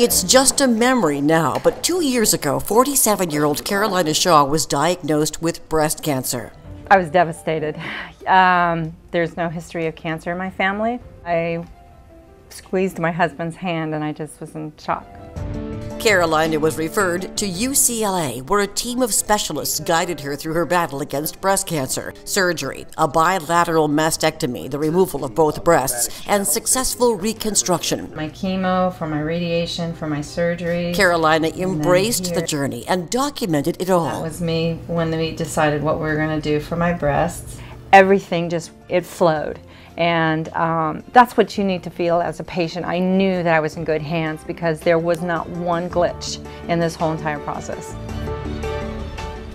It's just a memory now, but 2 years ago, 47-year-old Carolina Shaw was diagnosed with breast cancer. I was devastated. There's no history of cancer in my family. I squeezed my husband's hand and I just was in shock. Carolina was referred to UCLA, where a team of specialists guided her through her battle against breast cancer. Surgery, a bilateral mastectomy, the removal of both breasts, and successful reconstruction. My chemo, for my radiation, for my surgery. Carolina embraced the journey and documented it all. That was me when we decided what we were going to do for my breasts. Everything just, it flowed. And that's what you need to feel as a patient. I knew that I was in good hands because there was not one glitch in this whole entire process.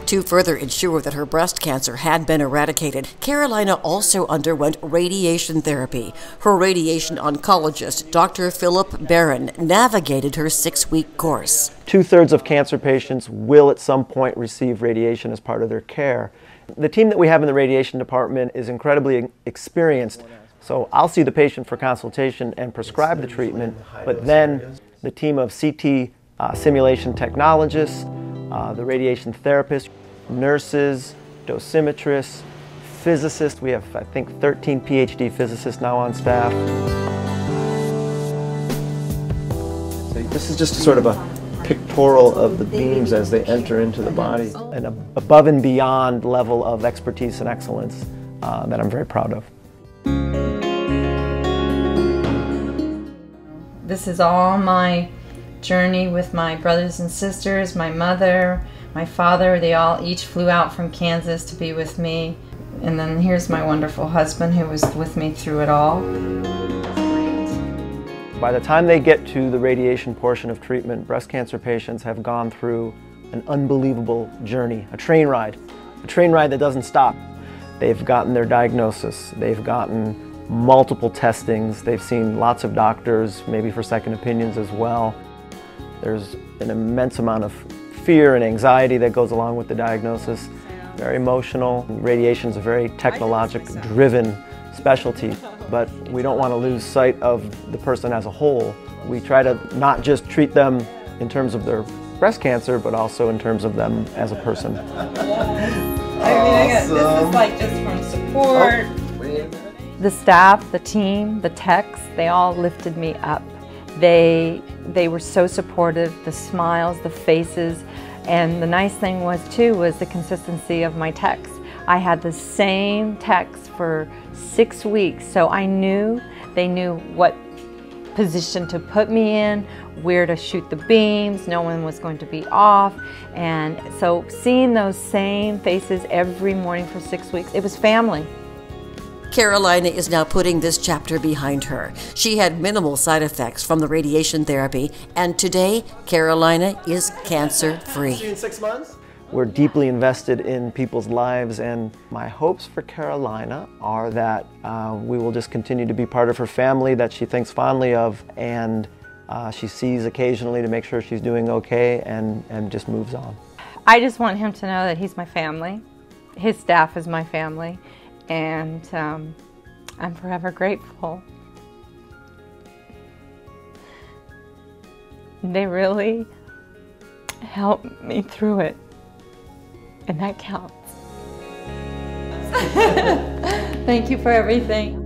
To further ensure that her breast cancer had been eradicated, Carolina also underwent radiation therapy. Her radiation oncologist, Dr. Philip Barron, navigated her 6-week course. 2/3 of cancer patients will at some point receive radiation as part of their care. The team that we have in the radiation department is incredibly experienced, so I'll see the patient for consultation and prescribe the treatment, but then the team of CT simulation technologists, the radiation therapists, nurses, dosimetrists, physicists. We have, I think, 13 PhD physicists now on staff. So this is just sort of a pictorial of the beams as they enter into the body. An above and beyond level of expertise and excellence that I'm very proud of. This is all my journey with my brothers and sisters, my mother, my father. They all each flew out from Kansas to be with me. And then here's my wonderful husband who was with me through it all. By the time they get to the radiation portion of treatment, breast cancer patients have gone through an unbelievable journey, a train ride that doesn't stop. They've gotten their diagnosis, they've gotten multiple testings, they've seen lots of doctors, maybe for second opinions as well. There's an immense amount of fear and anxiety that goes along with the diagnosis. Very emotional. Radiation is a very technologically driven specialty, but we don't want to lose sight of the person as a whole. We try to not just treat them in terms of their breast cancer, but also in terms of them as a person. This is like just from support. The staff, the team, the techs, they all lifted me up. They were so supportive, the smiles, the faces, and the nice thing was the consistency of my techs. I had the same techs for 6 weeks, so I knew they knew what position to put me in, where to shoot the beams, no one was going to be off, and so seeing those same faces every morning for 6 weeks, it was family. Carolina is now putting this chapter behind her. She had minimal side effects from the radiation therapy, and today, Carolina is cancer-free. See you in 6 months? We're deeply invested in people's lives, and my hopes for Carolina are that we will just continue to be part of her family that she thinks fondly of, and she sees occasionally to make sure she's doing okay, and just moves on. I just want him to know that he's my family. His staff is my family. And I'm forever grateful. They really helped me through it, and that counts. Thank you for everything.